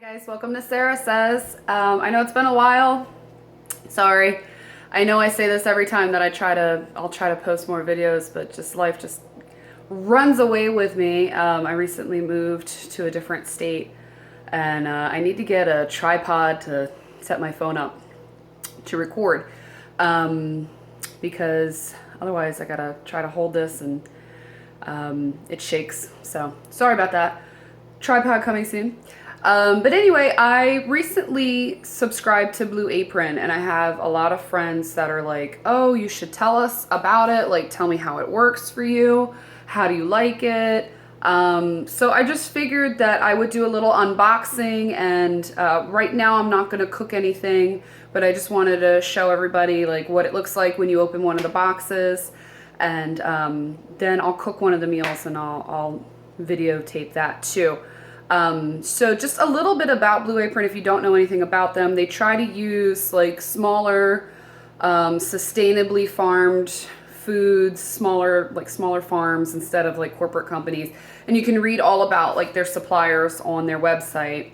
Guys, welcome to Sarah Says. I know it's been a while. Sorry. I know I say this every time that I'll try to post more videos, but just life just runs away with me. I recently moved to a different state and I need to get a tripod to set my phone up to record because otherwise I gotta try to hold this and it shakes. So sorry about that. Tripod coming soon. But anyway, I recently subscribed to Blue Apron and I have a lot of friends that are like, oh, you should tell us about it. Like, tell me how it works for you. How do you like it? So I just figured that I would do a little unboxing and right now I'm not going to cook anything, but I just wanted to show everybody like what it looks like when you open one of the boxes, and then I'll cook one of the meals and I'll videotape that too. So just a little bit about Blue Apron if you don't know anything about them. They try to use like smaller, sustainably farmed foods, smaller farms instead of like corporate companies. And you can read all about like their suppliers on their website.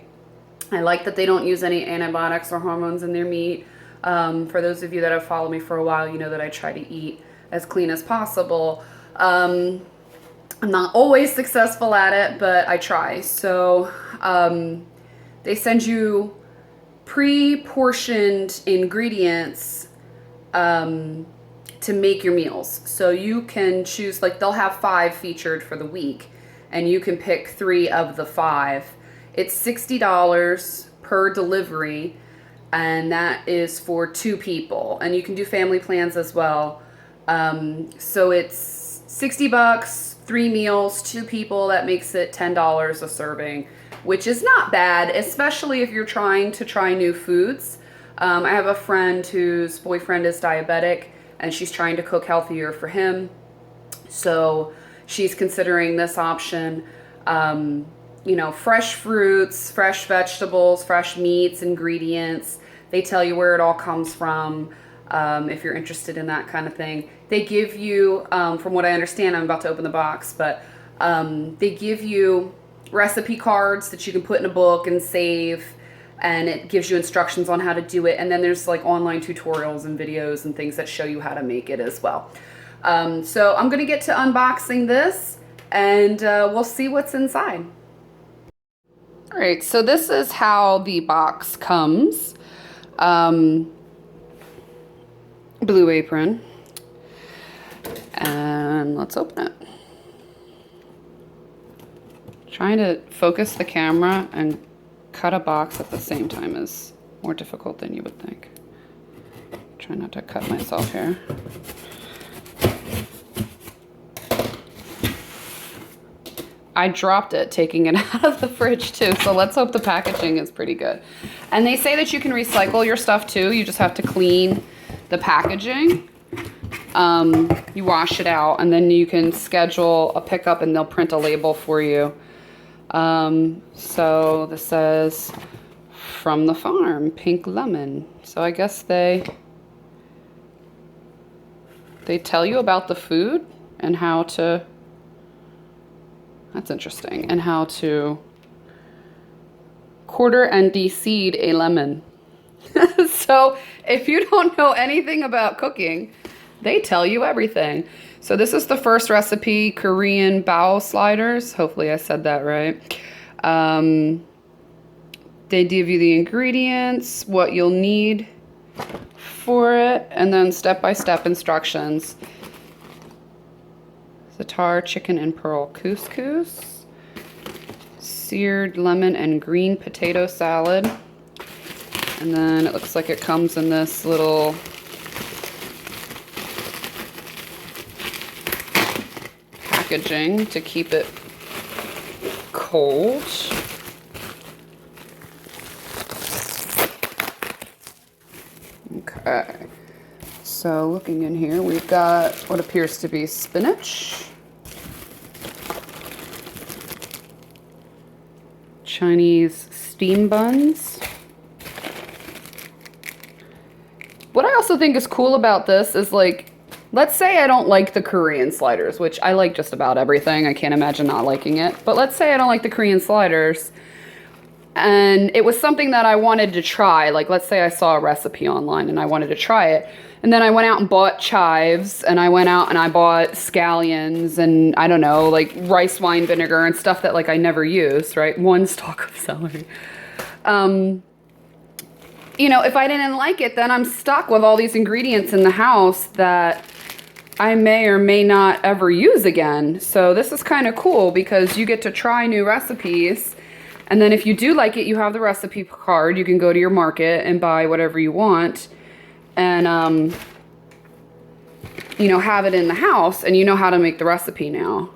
I like that they don't use any antibiotics or hormones in their meat. For those of you that have followed me for a while, you know that I try to eat as clean as possible. I'm not always successful at it, but I try. So they send you pre-portioned ingredients to make your meals. So you can choose, like they'll have 5 featured for the week and you can pick 3 of the 5. It's $60 per delivery and that is for 2 people. And you can do family plans as well. So it's 60 bucks. 3 meals, 2 people, that makes it $10 a serving, which is not bad, especially if you're trying to try new foods. I have a friend whose boyfriend is diabetic and she's trying to cook healthier for him. So she's considering this option. You know, fresh fruits, fresh vegetables, fresh meats, ingredients. They tell you where it all comes from. If you're interested in that kind of thing. They give you, from what I understand, I'm about to open the box, but they give you recipe cards that you can put in a book and save, and it gives you instructions on how to do it. And then there's like online tutorials and videos and things that show you how to make it as well. So I'm going to get to unboxing this and we'll see what's inside. All right, so this is how the box comes. Blue Apron, and let's open it. Trying to focus the camera and cut a box at the same time is more difficult than you would think. Try not to cut myself here. I dropped it taking it out of the fridge too, so let's hope the packaging is pretty good. And they say that you can recycle your stuff too. You just have to clean the packaging. You wash it out and then you can schedule a pickup and they'll print a label for you. So this says from the farm, pink lemon. So I guess they tell you about the food and how to, that's interesting, and how to quarter and de-seed a lemon. So if you don't know anything about cooking, they tell you everything. So this is the first recipe, Korean bao sliders. Hopefully I said that right. They give you the ingredients, what you'll need for it, and then step-by-step instructions. Za'atar chicken and pearl couscous, seared lemon and green potato salad. And then it looks like it comes in this little packaging to keep it cold. Okay, so looking in here, we've got what appears to be spinach, Chinese steam buns. What I also think is cool about this is, like, let's say I don't like the Korean sliders, which I like just about everything. I can't imagine not liking it. But let's say I don't like the Korean sliders. And it was something that I wanted to try. Like, let's say I saw a recipe online and I wanted to try it. And then I went out and bought chives, and I went out and I bought scallions and, I don't know, like rice wine vinegar and stuff that like I never use, right? One stalk of celery. You know, if I didn't like it, then I'm stuck with all these ingredients in the house that I may or may not ever use again. So this is kind of cool because you get to try new recipes. And then if you do like it, you have the recipe card. You can go to your market and buy whatever you want. And, you know, have it in the house, and you know how to make the recipe now.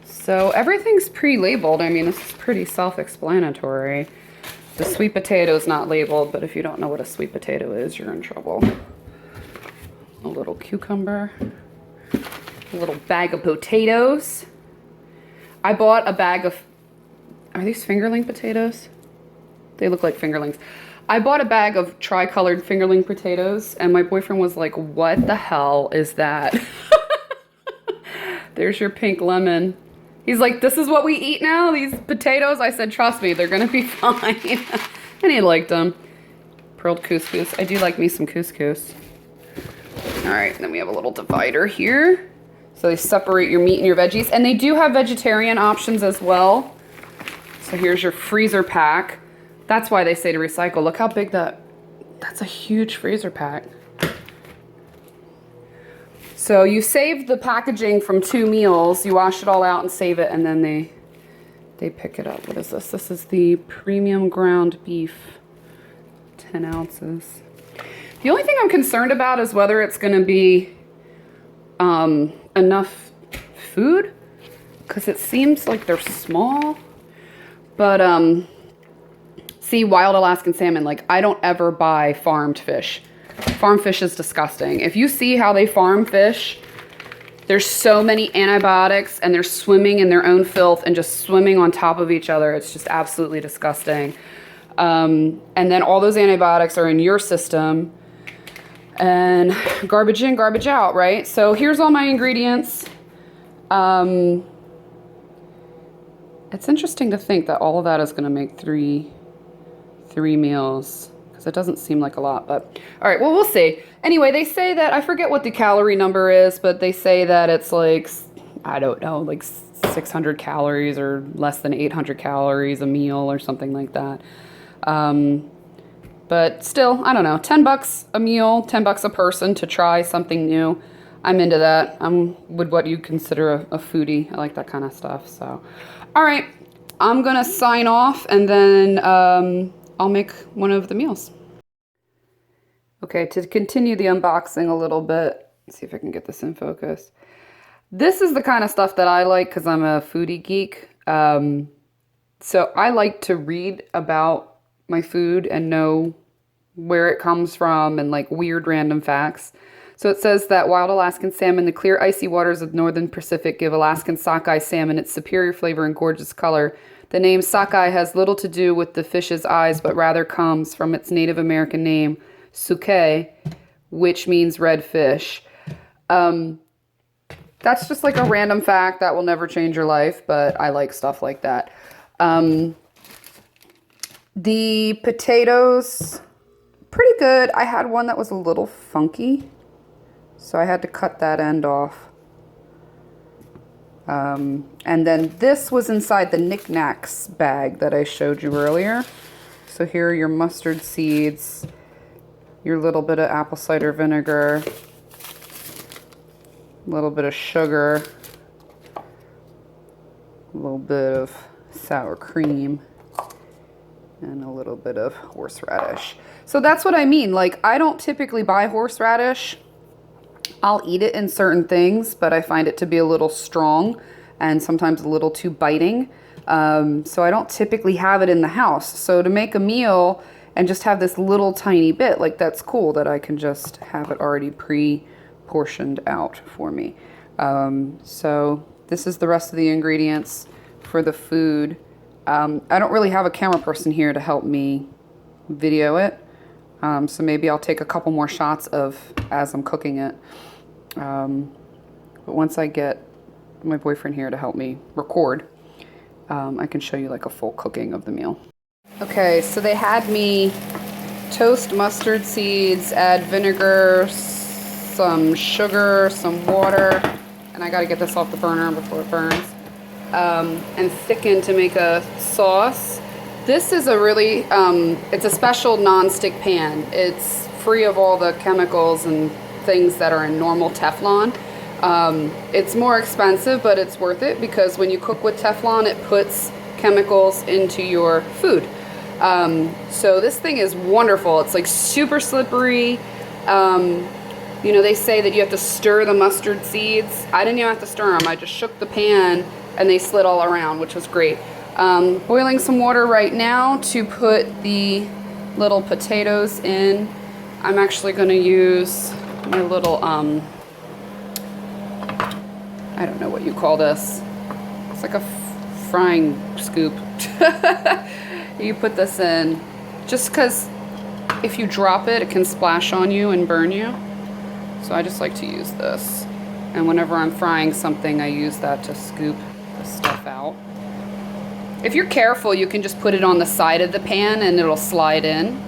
So everything's pre-labeled. I mean, this is pretty self-explanatory. The sweet potato is not labeled, but if you don't know what a sweet potato is, you're in trouble. A little cucumber, a little bag of potatoes. I bought a bag of, are these fingerling potatoes? They look like fingerlings. I bought a bag of tri-colored fingerling potatoes, and my boyfriend was like, what the hell is that? There's your pink lemon. He's like, this is what we eat now, these potatoes? I said, trust me, they're gonna be fine. And he liked them. Pearled couscous. I do like me some couscous. All right, then we have a little divider here. So they separate your meat and your veggies. And they do have vegetarian options as well. So here's your freezer pack. That's why they say to recycle. Look how big that's a huge freezer pack. So you save the packaging from 2 meals. You wash it all out and save it, and then they pick it up. What is this? This is the premium ground beef, 10 ounces. The only thing I'm concerned about is whether it's going to be enough food, because it seems like they're small. But see, wild Alaskan salmon, like I don't ever buy farmed fish. Farm fish is disgusting. If you see how they farm fish, there's so many antibiotics, and they're swimming in their own filth and just swimming on top of each other. It's just absolutely disgusting. And then all those antibiotics are in your system, and garbage in, garbage out, right? So here's all my ingredients. It's interesting to think that all of that is going to make three meals, because it doesn't seem like a lot, but all right, well, we'll see. Anyway, they say that, I forget what the calorie number is, but they say that it's like, I don't know, like 600 calories or less than 800 calories a meal or something like that. But still, I don't know, 10 bucks a meal, 10 bucks a person to try something new. I'm into that. I'm with what you consider a foodie. I like that kind of stuff. So, all right, I'm gonna sign off, and then I'll make one of the meals. Okay, to continue the unboxing a little bit, let's see if I can get this in focus. This is the kind of stuff that I like because I'm a foodie geek. So I like to read about my food and know where it comes from and like weird random facts. So it says that wild Alaskan salmon, the clear icy waters of northern Pacific, give Alaskan sockeye salmon its superior flavor and gorgeous color. The name sockeye has little to do with the fish's eyes, but rather comes from its Native American name, suke, which means red fish. That's just like a random fact that will never change your life, but I like stuff like that. The potatoes, pretty good. I had one that was a little funky, so I had to cut that end off. And then this was inside the knickknacks bag that I showed you earlier. So here are your mustard seeds, your little bit of apple cider vinegar, a little bit of sugar, a little bit of sour cream, and a little bit of horseradish. So that's what I mean. Like, I don't typically buy horseradish. I'll eat it in certain things, but I find it to be a little strong and sometimes a little too biting. So I don't typically have it in the house. So to make a meal and just have this little tiny bit, like, that's cool that I can just have it already pre-portioned out for me. So this is the rest of the ingredients for the food. I don't really have a camera person here to help me video it. So maybe I'll take a couple more shots of as I'm cooking it. But once I get my boyfriend here to help me record, I can show you like a full cooking of the meal. Okay, so they had me toast mustard seeds, add vinegar, some sugar, some water, and I gotta get this off the burner before it burns, and thicken to make a sauce. This is a really, it's a special non-stick pan. It's free of all the chemicals and things that are in normal Teflon. It's more expensive, but it's worth it because when you cook with Teflon, it puts chemicals into your food. So this thing is wonderful. It's like super slippery. You know, they say that you have to stir the mustard seeds. I didn't even have to stir them. I just shook the pan and they slid all around, which was great. Boiling some water right now to put the little potatoes in. I'm actually going to use my little, I don't know what you call this. It's like a frying scoop. You put this in just because if you drop it, it can splash on you and burn you. So I just like to use this. And whenever I'm frying something, I use that to scoop the stuff out. If you're careful, you can just put it on the side of the pan and it'll slide in.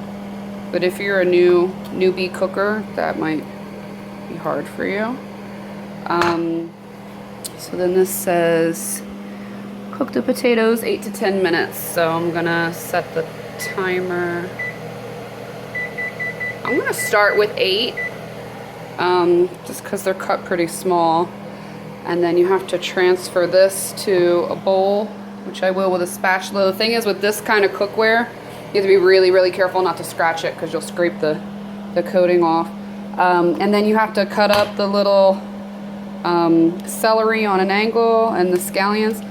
But if you're a newbie cooker, that might be hard for you. So then this says cook the potatoes 8 to 10 minutes. So I'm gonna set the timer. I'm gonna start with 8, just because they're cut pretty small. And then you have to transfer this to a bowl, which I will with a spatula. The thing is with this kind of cookware, you have to be really, really careful not to scratch it because you'll scrape the coating off. And then you have to cut up the little celery on an angle and the scallions.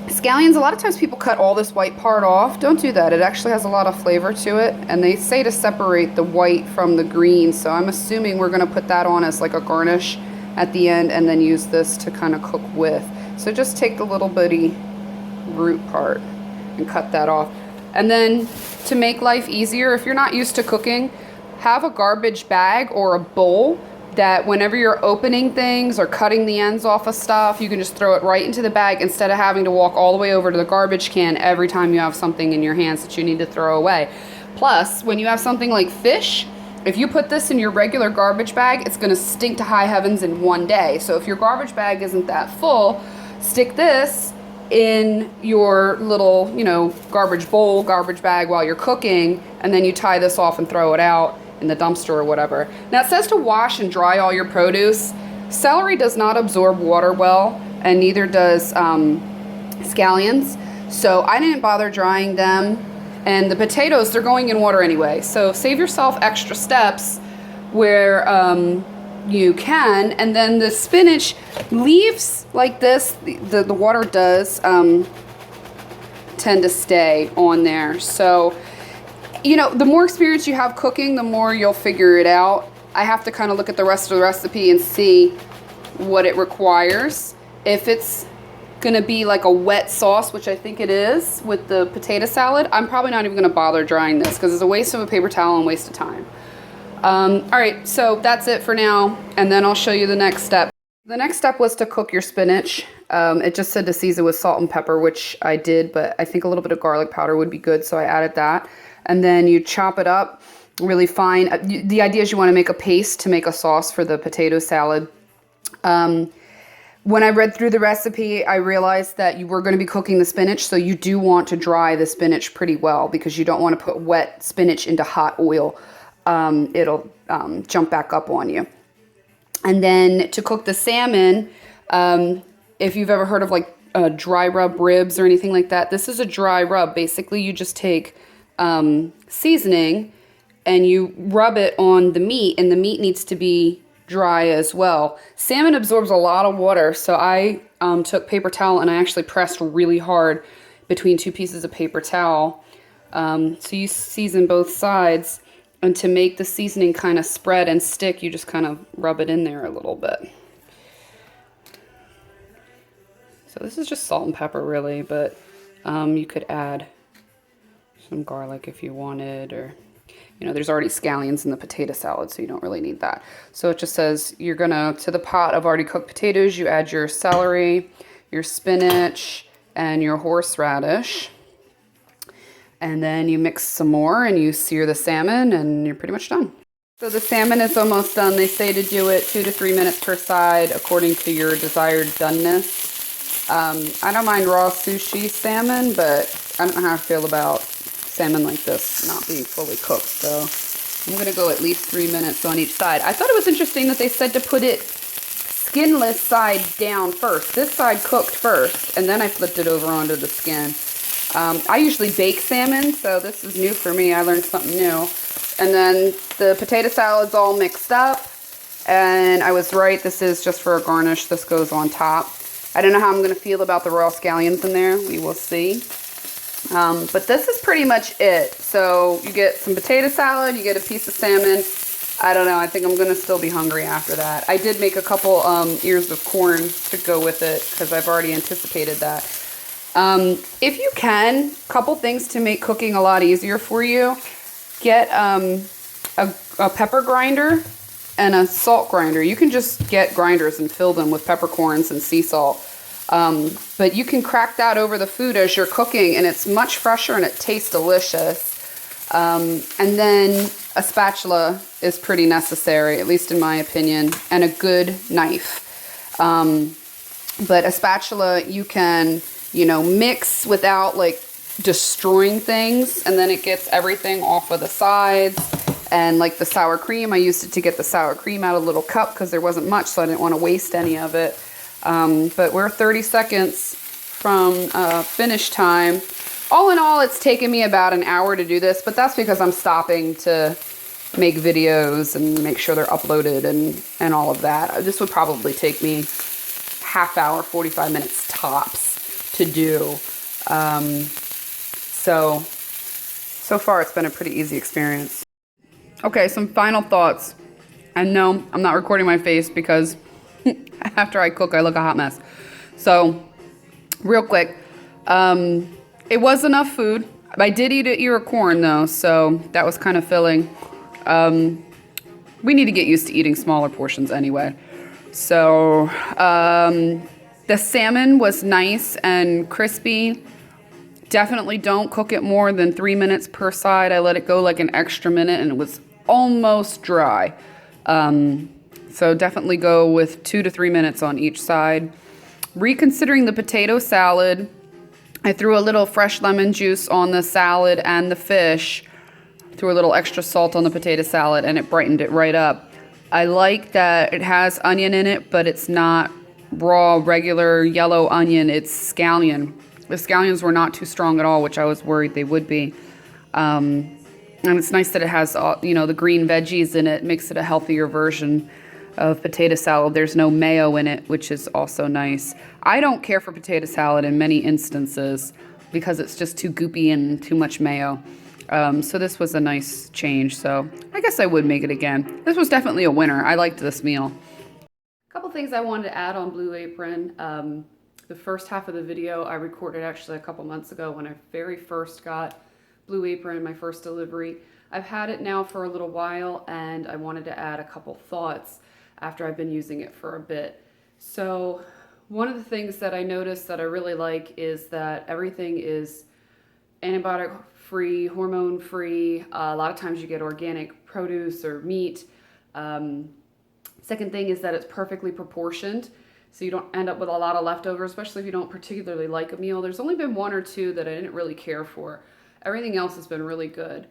Scallions, a lot of times people cut all this white part off. Don't do that. It actually has a lot of flavor to it. And they say to separate the white from the green. So I'm assuming we're going to put that on as like a garnish at the end and then use this to kind of cook with. So just take the little bitty root part and cut that off. And then to make life easier, if you're not used to cooking, have a garbage bag or a bowl that whenever you're opening things or cutting the ends off of stuff, you can just throw it right into the bag instead of having to walk all the way over to the garbage can every time you have something in your hands that you need to throw away. Plus, when you have something like fish, if you put this in your regular garbage bag, it's gonna stink to high heavens in one day. So if your garbage bag isn't that full, stick this in your little, you know, garbage bowl, garbage bag while you're cooking, and then you tie this off and throw it out in the dumpster or whatever. Now it says to wash and dry all your produce. Celery does not absorb water well, and neither does scallions. So I didn't bother drying them. And the potatoes, they're going in water anyway. So save yourself extra steps where you can. And then the spinach, leaves like this, the water does tend to stay on there. So, you know, the more experience you have cooking, the more you'll figure it out. I have to kind of look at the rest of the recipe and see what it requires. If it's gonna be like a wet sauce, which I think it is with the potato salad, I'm probably not even gonna bother drying this because it's a waste of a paper towel and waste of time. All right, so that's it for now, and then I'll show you the next step. The next step was to cook your spinach. It just said to season with salt and pepper, which I did, but I think a little bit of garlic powder would be good, so I added that. And then you chop it up really fine. The idea is you want to make a paste to make a sauce for the potato salad. When I read through the recipe, I realized that you were going to be cooking the spinach, so you do want to dry the spinach pretty well because you don't want to put wet spinach into hot oil. It'll jump back up on you. And then to cook the salmon, if you've ever heard of like dry rub ribs or anything like that, this is a dry rub. Basically, you just take seasoning and you rub it on the meat, and the meat needs to be dry as well. Salmon absorbs a lot of water, so I took paper towel and I actually pressed really hard between two pieces of paper towel. So you season both sides, and to make the seasoning kind of spread and stick, you just kind of rub it in there a little bit. So this is just salt and pepper really, but you could add some garlic if you wanted, or you know, there's already scallions in the potato salad, so you don't really need that. So it just says to the pot of already cooked potatoes, you add your celery, your spinach, and your horseradish. And then you mix some more and you sear the salmon and you're pretty much done. So the salmon is almost done. They say to do it 2 to 3 minutes per side according to your desired doneness. I don't mind raw sushi salmon, but I don't know how I feel about salmon like this not being fully cooked. So I'm going to go at least 3 minutes on each side. I thought it was interesting that they said to put it skinless side down first. This side cooked first, and then I flipped it over onto the skin. I usually bake salmon, so this is new for me. I learned something new. And then the potato salad's all mixed up, and I was right. This is just for a garnish. This goes on top. I don't know how I'm going to feel about the raw scallions in there. We will see. But this is pretty much it. So you get some potato salad, you get a piece of salmon. I don't know. I think I'm going to still be hungry after that. I did make a couple ears of corn to go with it because I've already anticipated that. If you can, a couple things to make cooking a lot easier for you. Get a pepper grinder and a salt grinder. You can just get grinders and fill them with peppercorns and sea salt. But you can crack that over the food as you're cooking, and it's much fresher and it tastes delicious. And then a spatula is pretty necessary, at least in my opinion, and a good knife. But a spatula you can, mix without like destroying things, and then it gets everything off of the sides. And like the sour cream, I used it to get the sour cream out of a little cup because there wasn't much, so I didn't want to waste any of it. But we're 30 seconds from finish time. All in all, it's taken me about an hour to do this, but that's because I'm stopping to make videos and make sure they're uploaded and all of that. This would probably take me half hour, 45 minutes tops to do. So far it's been a pretty easy experience. Okay, some final thoughts. And no, I'm not recording my face because after I cook, I look a hot mess. So, real quick, it was enough food. I did eat an ear of corn though, so that was kind of filling. We need to get used to eating smaller portions anyway. So, the salmon was nice and crispy. Definitely don't cook it more than 3 minutes per side. I let it go like an extra minute and it was almost dry. So definitely go with 2 to 3 minutes on each side. Reconsidering the potato salad, I threw a little fresh lemon juice on the salad and the fish. Threw a little extra salt on the potato salad and it brightened it right up. I like that it has onion in it, but it's not raw, regular yellow onion. It's scallion. The scallions were not too strong at all, which I was worried they would be. And it's nice that it has, the green veggies in it. Makes it a healthier version of potato salad. There's no mayo in it, which is also nice. I don't care for potato salad in many instances because it's just too goopy and too much mayo. So this was a nice change. So I guess I would make it again. This was definitely a winner. I liked this meal. A couple things I wanted to add on Blue Apron. The first half of the video I recorded actually a couple months ago when I very first got Blue Apron, my first delivery. I've had it now for a little while and I wanted to add a couple thoughts after I've been using it for a bit. So one of the things that I noticed that I really like is that everything is antibiotic free, hormone free. A lot of times you get organic produce or meat. Second thing is that it's perfectly proportioned. So you don't end up with a lot of leftovers, especially if you don't particularly like a meal. There's only been 1 or 2 that I didn't really care for. Everything else has been really good.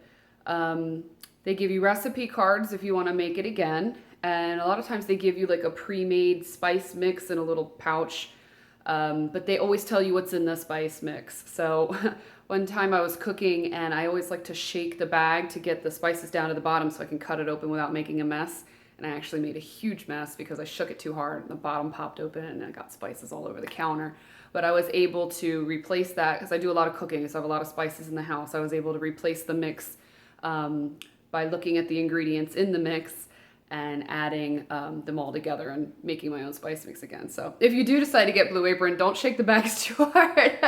They give you recipe cards if you want to make it again. And a lot of times they give you like a pre-made spice mix in a little pouch. But they always tell you what's in the spice mix. So one time I was cooking and I always like to shake the bag to get the spices down to the bottom so I can cut it open without making a mess. And I actually made a huge mess because I shook it too hard and the bottom popped open and I got spices all over the counter. But I was able to replace that because I do a lot of cooking, so I have a lot of spices in the house. I was able to replace the mix by looking at the ingredients in the mix and adding them all together and making my own spice mix again. So if you do decide to get Blue Apron, don't shake the bags too hard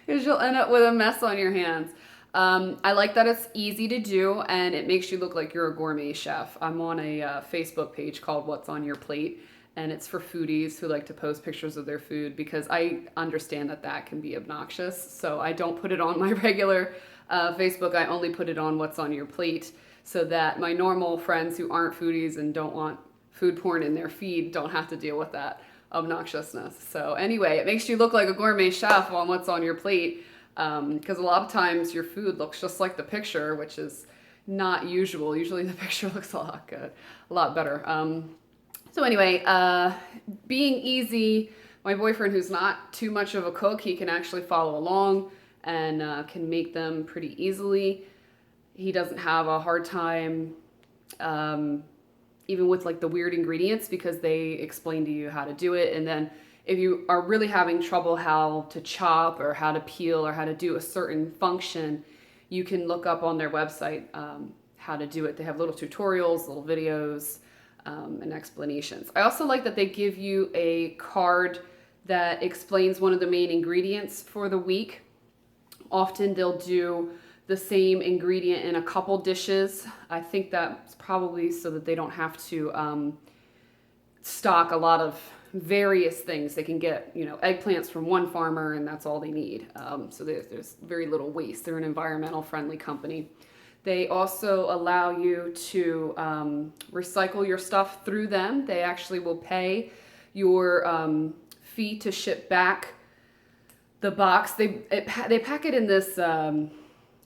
because you'll end up with a mess on your hands. I like that it's easy to do and it makes you look like you're a gourmet chef. I'm on a Facebook page called What's on Your Plate, and it's for foodies who like to post pictures of their food, because I understand that that can be obnoxious. So I don't put it on my regular Facebook. I only put it on what's on your plate, so that my normal friends who aren't foodies and don't want food porn in their feed don't have to deal with that obnoxiousness. So anyway, it makes you look like a gourmet chef on what's on your plate, because a lot of times your food looks just like the picture, which is not usual. Usually the picture looks a lot better. So anyway, being easy, my boyfriend, who's not too much of a cook, he can actually follow along and can make them pretty easily. He doesn't have a hard time even with like the weird ingredients, because they explain to you how to do it. And then if you are really having trouble how to chop or how to peel or how to do a certain function, you can look up on their website how to do it. They have little tutorials, little videos, and explanations. I also like that they give you a card that explains one of the main ingredients for the week. Often they'll do the same ingredient in a couple dishes. I think that's probably so that they don't have to stock a lot of various things. They can get, eggplants from one farmer and that's all they need. So there's very little waste. They're an environmental friendly company. They also allow you to recycle your stuff through them. They actually will pay your fee to ship back the box. They pack it in this,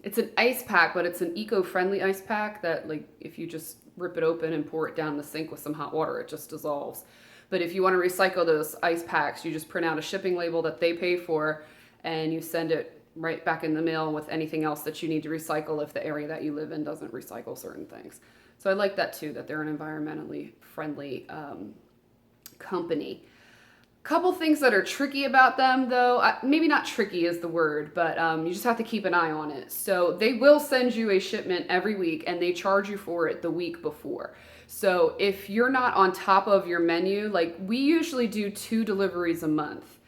it's an ice pack, but it's an eco-friendly ice pack that, like, if you just rip it open and pour it down the sink with some hot water, it just dissolves. But if you want to recycle those ice packs, you just print out a shipping label that they pay for, and you send it right back in the mail with anything else that you need to recycle if the area that you live in doesn't recycle certain things. So I like that too, that they're an environmentally friendly company. Couple things that are tricky about them, though. Maybe not tricky is the word, but you just have to keep an eye on it. So they will send you a shipment every week, and they charge you for it the week before. So if you're not on top of your menu, like we usually do 2 deliveries a month.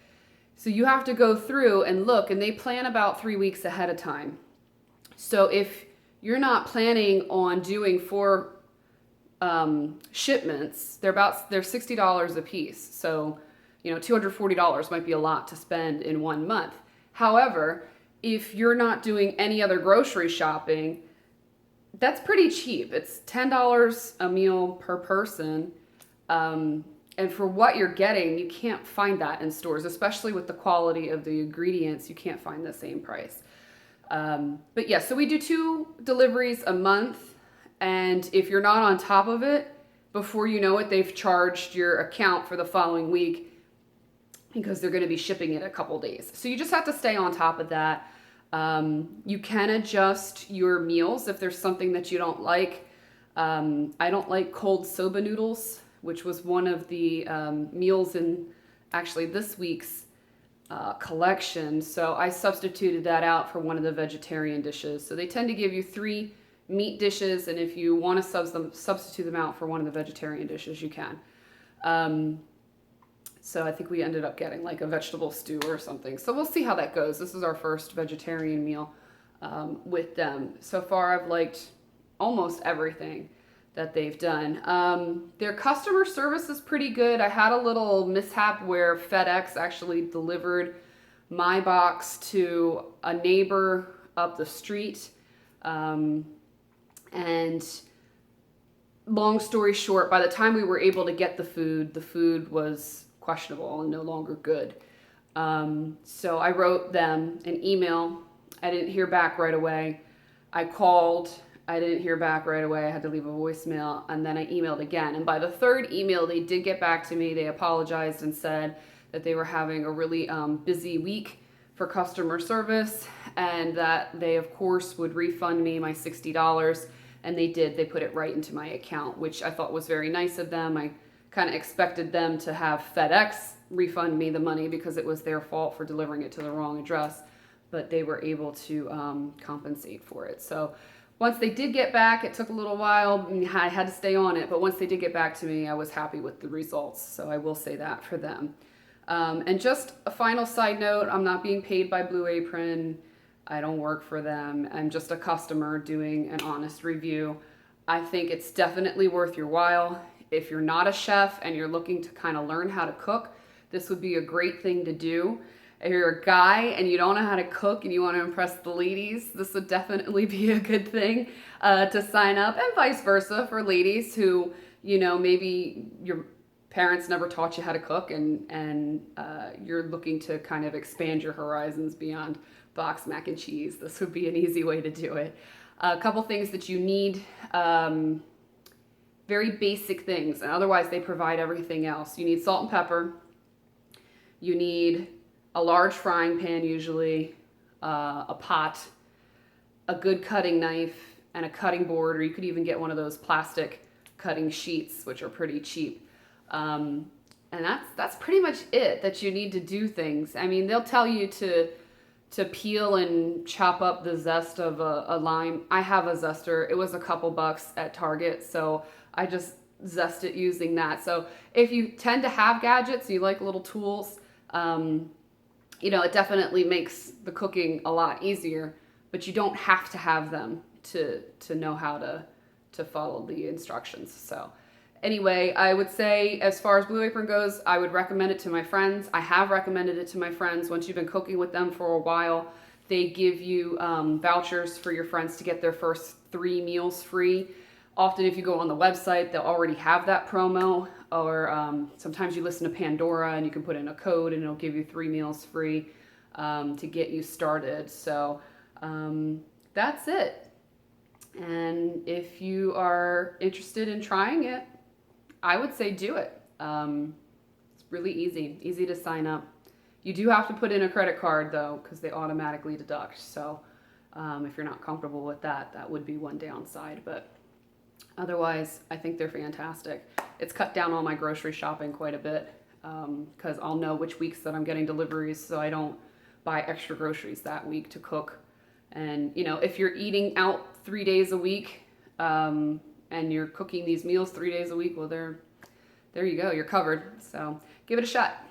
So you have to go through and look, and they plan about 3 weeks ahead of time. So if you're not planning on doing 4 shipments, they're $60 a piece. So $240 might be a lot to spend in 1 month. However, if you're not doing any other grocery shopping, that's pretty cheap. It's $10 a meal per person. And for what you're getting, you can't find that in stores, especially with the quality of the ingredients. You can't find the same price. But yeah, so we do 2 deliveries a month. And if you're not on top of it, before you know it, they've charged your account for the following week, because they're going to be shipping it a couple days. So you just have to stay on top of that. You can adjust your meals if there's something that you don't like. I don't like cold soba noodles, which was one of the meals in actually this week's collection. So I substituted that out for one of the vegetarian dishes. So they tend to give you 3 meat dishes, and if you want to substitute them out for one of the vegetarian dishes, you can. So I think we ended up getting like a vegetable stew or something. So we'll see how that goes. This is our first vegetarian meal with them. So far, I've liked almost everything that they've done. Their customer service is pretty good. I had a little mishap where FedEx actually delivered my box to a neighbor up the street. And long story short, by the time we were able to get the food was questionable and no longer good. So I wrote them an email. I didn't hear back right away. I called. I didn't hear back right away. I had to leave a voicemail, and then I emailed again. And by the 3rd email, they did get back to me. They apologized and said that they were having a really busy week for customer service, and that they, of course, would refund me my $60. And they did. They put it right into my account, which I thought was very nice of them. I kind of expected them to have FedEx refund me the money because it was their fault for delivering it to the wrong address, but they were able to compensate for it. So once they did get back, it took a little while. I had to stay on it, but once they did get back to me, I was happy with the results. So I will say that for them. And just a final side note, I'm not being paid by Blue Apron. I don't work for them. I'm just a customer doing an honest review. I think it's definitely worth your while. if you're not a chef and you're looking to kind of learn how to cook, this would be a great thing to do. If you're a guy and you don't know how to cook and you want to impress the ladies, this would definitely be a good thing to sign up, and vice versa for ladies who, maybe your parents never taught you how to cook, and you're looking to kind of expand your horizons beyond box mac and cheese. This would be an easy way to do it. A couple things that you need, very basic things, and otherwise they provide everything else. You need salt and pepper. You need a large frying pan, usually, a pot, a good cutting knife, and a cutting board, or you could even get one of those plastic cutting sheets, which are pretty cheap. And that's pretty much it that you need to do things. I mean, they'll tell you to peel and chop up the zest of a lime. I have a zester. It was a couple bucks at Target, so I just zest it using that. So if you tend to have gadgets, you like little tools, it definitely makes the cooking a lot easier, but you don't have to have them to know how to follow the instructions. So anyway, I would say as far as Blue Apron goes, I would recommend it to my friends. I have recommended it to my friends. Once you've been cooking with them for a while, they give you vouchers for your friends to get their first 3 meals free. Often if you go on the website, they'll already have that promo, or sometimes you listen to Pandora and you can put in a code and it'll give you 3 meals free to get you started. So that's it. And if you are interested in trying it, I would say do it. It's really easy to sign up. You do have to put in a credit card though, because they automatically deduct. So if you're not comfortable with that, that would be one downside. But otherwise, I think they're fantastic. It's cut down on my grocery shopping quite a bit because I'll know which weeks that I'm getting deliveries, so I don't buy extra groceries that week to cook. And if you're eating out 3 days a week and you're cooking these meals 3 days a week, well, there you go, you're covered. So give it a shot.